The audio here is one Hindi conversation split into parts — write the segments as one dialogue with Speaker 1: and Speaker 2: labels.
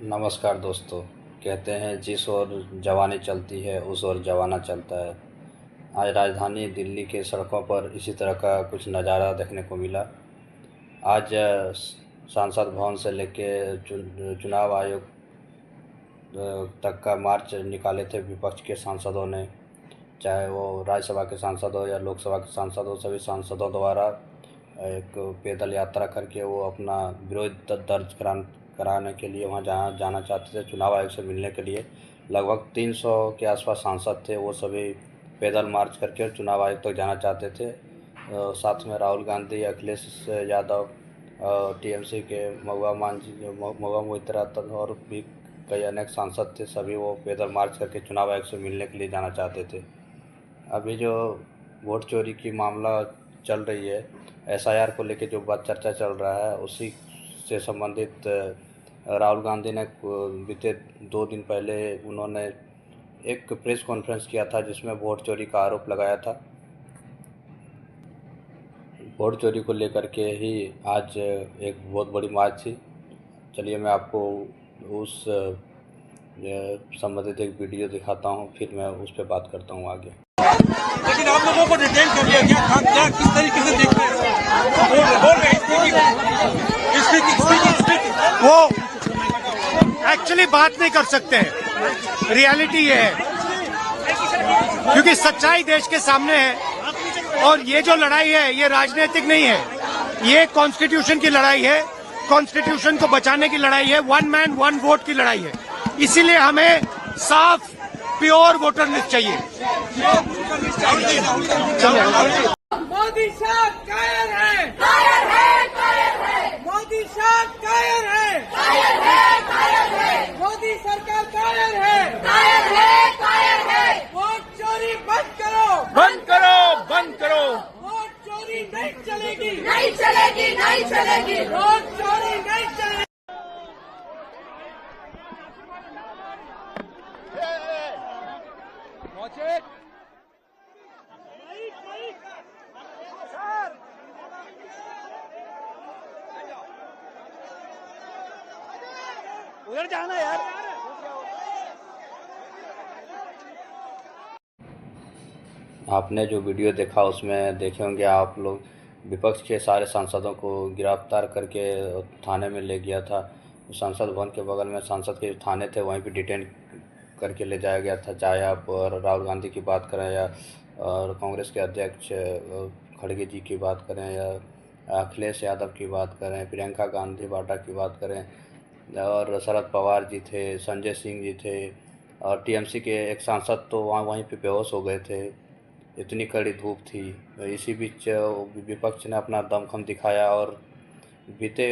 Speaker 1: नमस्कार दोस्तों। कहते हैं जिस ओर जवानी चलती है उस ओर जमाना चलता है। आज राजधानी दिल्ली के सड़कों पर इसी तरह का कुछ नज़ारा देखने को मिला। आज सांसद भवन से लेके चुनाव आयोग तक का मार्च निकाले थे विपक्ष के सांसदों ने। चाहे वो राज्यसभा के सांसद हो या लोकसभा के सांसद हो, सभी सांसदों द्वारा एक पैदल यात्रा करके वो अपना विरोध दर्ज कराने के लिए वहाँ जहाँ जाना चाहते थे, चुनाव आयोग से मिलने के लिए। लगभग 300 के आसपास सांसद थे, वो सभी पैदल मार्च करके चुनाव आयोग तक जाना चाहते थे। साथ में राहुल गांधी, अखिलेश यादव, टीएमसी के महुआ मोइत्रा और भी कई अनेक सांसद थे। सभी वो पैदल मार्च करके चुनाव आयोग से मिलने के लिए जाना चाहते थे। अभी जो वोट चोरी की मामला चल रही है, एसआईआर को लेके जो बात चर्चा चल रहा है, उसी से संबंधित राहुल गांधी ने बीते 2 दिन पहले उन्होंने एक प्रेस कॉन्फ्रेंस किया था जिसमें वोट चोरी का आरोप लगाया था। वोट चोरी को लेकर के ही आज एक बहुत बड़ी मार्च थी। चलिए मैं आपको उस संबंधित एक वीडियो दिखाता हूँ, फिर मैं उस पर बात करता हूँ आगे।
Speaker 2: लेकिन आप लोगों को डिटेन कर दिया गया था, क्या किस तरीके से देखते हैं?
Speaker 3: वो एक्चुअली बात नहीं कर सकते हैं। रियलिटी ये है, क्योंकि सच्चाई देश के सामने है और ये जो लड़ाई है ये राजनीतिक नहीं है, ये कॉन्स्टिट्यूशन की लड़ाई है। कॉन्स्टिट्यूशन को बचाने की लड़ाई है, वन मैन वन वोट की लड़ाई है। इसीलिए हमें साफ प्योर वोटर लिस्ट चाहिए।
Speaker 4: मोदी शाह कायर है, कायर है, कायर है। मोदी शाह कायर है, कायर है, कायर है। मोदी सरकार कायर है, कायर है, कायर है। वोट चोरी बंद करो,
Speaker 2: बंद करो, बंद करो।
Speaker 4: वोट चोरी नहीं चलेगी, नहीं चलेगी, नहीं चलेगी। वोट चोरी नहीं चलेगी।
Speaker 2: उधर जाना यार।
Speaker 1: आपने जो वीडियो देखा उसमें देखे होंगे आप लोग, विपक्ष के सारे सांसदों को गिरफ्तार करके थाने में ले गया था। संसद भवन के बगल में सांसद के थाने थे, वहीं पे डिटेन करके ले जाया गया था। चाहे आप राहुल गांधी की बात करें या कांग्रेस के अध्यक्ष खड़गे जी की बात करें या अखिलेश यादव की बात करें, प्रियंका गांधी वाड्रा की बात करें, और शरद पवार जी थे, संजय सिंह जी थे, और टीएमसी के एक सांसद तो वहीं पे बेहोश हो गए थे, इतनी कड़ी धूप थी। इसी बीच विपक्ष ने अपना दमखम दिखाया और बीते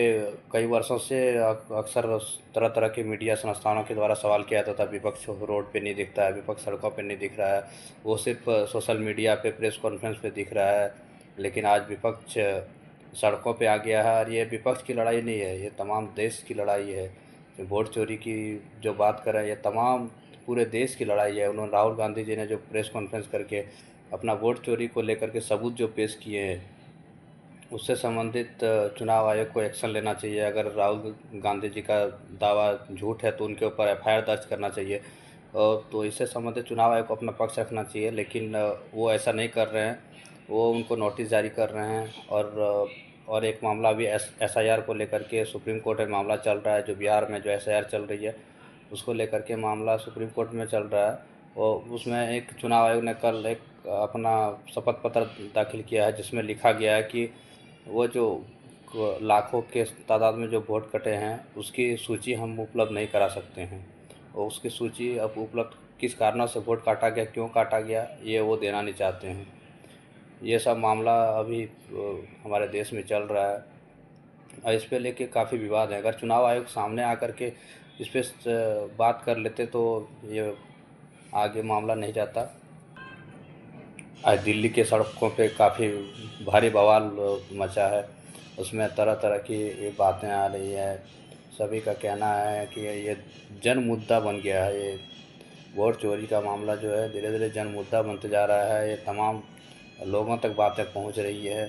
Speaker 1: कई वर्षों से अक्सर तरह तरह के मीडिया संस्थानों के द्वारा सवाल किया जाता था, विपक्ष रोड पे नहीं दिखता है, विपक्ष सड़कों पे नहीं दिख रहा है, वो सिर्फ सोशल मीडिया पे प्रेस कॉन्फ्रेंस पे दिख रहा है। लेकिन आज विपक्ष सड़कों पे आ गया है और ये विपक्ष की लड़ाई नहीं है, ये तमाम देश की लड़ाई है। जो वोट चोरी की जो बात करें, ये तमाम पूरे देश की लड़ाई है। उन्होंने राहुल गांधी जी ने जो प्रेस कॉन्फ्रेंस करके अपना वोट चोरी को लेकर के सबूत जो पेश किए हैं, उससे संबंधित चुनाव आयोग को एक्शन लेना चाहिए। अगर राहुल गांधी जी का दावा झूठ है तो उनके ऊपर एफआईआर दर्ज करना चाहिए। तो इससे संबंधित चुनाव आयोग को अपना पक्ष रखना चाहिए, लेकिन वो ऐसा नहीं कर रहे हैं। वो उनको नोटिस जारी कर रहे हैं। और एक मामला अभी एसआईआर को लेकर के सुप्रीम कोर्ट में मामला चल रहा है। जो बिहार में जो एसआईआर चल रही है उसको लेकर के मामला सुप्रीम कोर्ट में चल रहा है। और उसमें एक चुनाव आयोग ने कल एक अपना शपथ पत्र दाखिल किया है जिसमें लिखा गया है कि वो जो लाखों के तादाद में जो वोट कटे हैं उसकी सूची हम उपलब्ध नहीं करा सकते हैं, और उसकी सूची अब उपलब्ध किस कारणों से वोट काटा गया, क्यों काटा गया, ये वो देना नहीं चाहते हैं। ये सब मामला अभी हमारे देश में चल रहा है और इस पे लेके काफ़ी विवाद है। अगर चुनाव आयोग सामने आकर के इस पर बात कर लेते तो ये आगे मामला नहीं जाता। आज दिल्ली के सड़कों पे काफ़ी भारी बवाल मचा है, उसमें तरह तरह की ये बातें आ रही है। सभी का कहना है कि ये जन मुद्दा बन गया है। ये वोट चोरी का मामला जो है धीरे धीरे जन मुद्दा बनते जा रहा है। ये तमाम लोगों तक बातें पहुंच रही है।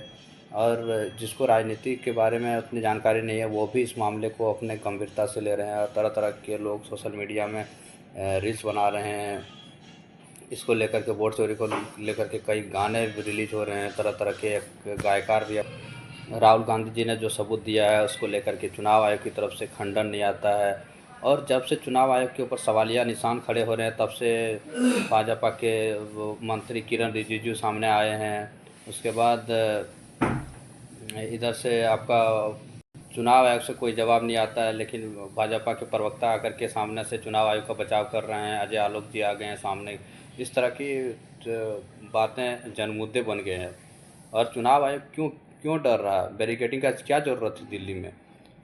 Speaker 1: और जिसको राजनीति के बारे में उतनी जानकारी नहीं है वो भी इस मामले को अपने गंभीरता से ले रहे हैं और तरह तरह के लोग सोशल मीडिया में रील्स बना रहे हैं। इसको लेकर के वोट चोरी को लेकर के कई गाने रिलीज हो रहे हैं। तरह तरह के गायकार भी राहुल गांधी जी ने जो सबूत दिया है उसको लेकर के चुनाव आयोग की तरफ से खंडन नहीं आता है। और जब से चुनाव आयोग के ऊपर सवालिया निशान खड़े हो रहे हैं तब से भाजपा के मंत्री किरण रिजिजू सामने आए हैं। उसके बाद इधर से आपका चुनाव आयोग से कोई जवाब नहीं आता है, लेकिन भाजपा के प्रवक्ता आकर के सामने से चुनाव आयोग का बचाव कर रहे हैं। अजय आलोक जी आ गए हैं सामने। इस तरह की बातें जनमुद्दे बन गए हैं। और चुनाव आयोग क्यों डर रहा है? बैरिकेडिंग का क्या ज़रूरत है दिल्ली में?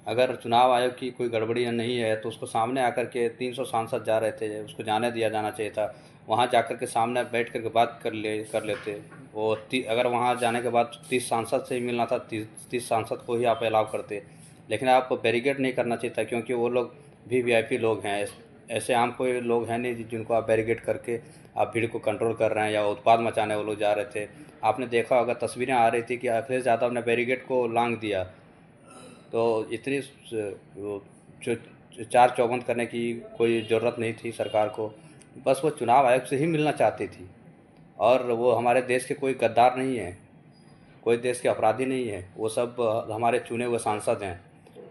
Speaker 1: अगर चुनाव आयोग की कोई गड़बड़ी नहीं है तो उसको सामने आकर के 300 सांसद जा रहे थे, उसको जाने दिया जाना चाहिए था। वहाँ जाकर के सामने बैठ कर के बात कर लेते। वो अगर वहाँ जाने के बाद 30 सांसद से ही मिलना था, 30 सांसद को ही आप अलाउ करते। लेकिन आप बैरिकेड नहीं करना चाहिए था, क्योंकि वो लोग भी वीआईपी लोग हैं। ऐसे आम कोई लोग हैं नहीं जिनको आप बैरिकेड करके आप भीड़ को कंट्रोल कर रहे हैं या उत्पाद मचाने वो लोग जा रहे थे। आपने देखा होगा, तस्वीरें आ रही थी कि अखिलेश यादव ने बैरिकेड को लांघ दिया। तो इतनी चार चौबंद करने की कोई ज़रूरत नहीं थी सरकार को। बस वो चुनाव आयोग से ही मिलना चाहती थी। और वो हमारे देश के कोई गद्दार नहीं है, कोई देश के अपराधी नहीं है। वो सब हमारे चुने हुए सांसद हैं।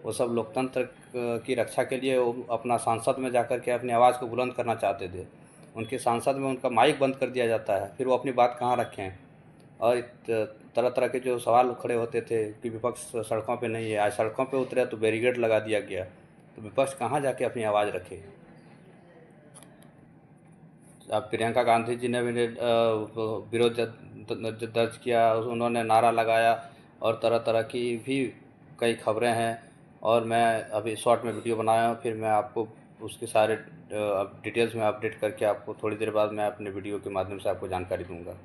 Speaker 1: वो सब लोकतंत्र की रक्षा के लिए वो अपना सांसद में जाकर के अपनी आवाज़ को बुलंद करना चाहते थे। उनके सांसद में उनका माइक बंद कर दिया जाता है, फिर वो अपनी बात कहाँ रखें। और तरह तरह के जो सवाल खड़े होते थे कि विपक्ष सड़कों पे नहीं है, आज सड़कों पे उतरे तो बैरिकेड लगा दिया गया, तो विपक्ष कहाँ जाके अपनी आवाज़ रखे? अब प्रियंका गांधी जी ने भी विरोध दर्ज किया, उन्होंने नारा लगाया और तरह तरह की भी कई खबरें हैं। और मैं अभी शॉर्ट में वीडियो बनाया हूँ, फिर मैं आपको उसके सारे डिटेल्स में अपडेट करके आपको थोड़ी देर बाद मैं अपने वीडियो के माध्यम से आपको जानकारी दूंगा।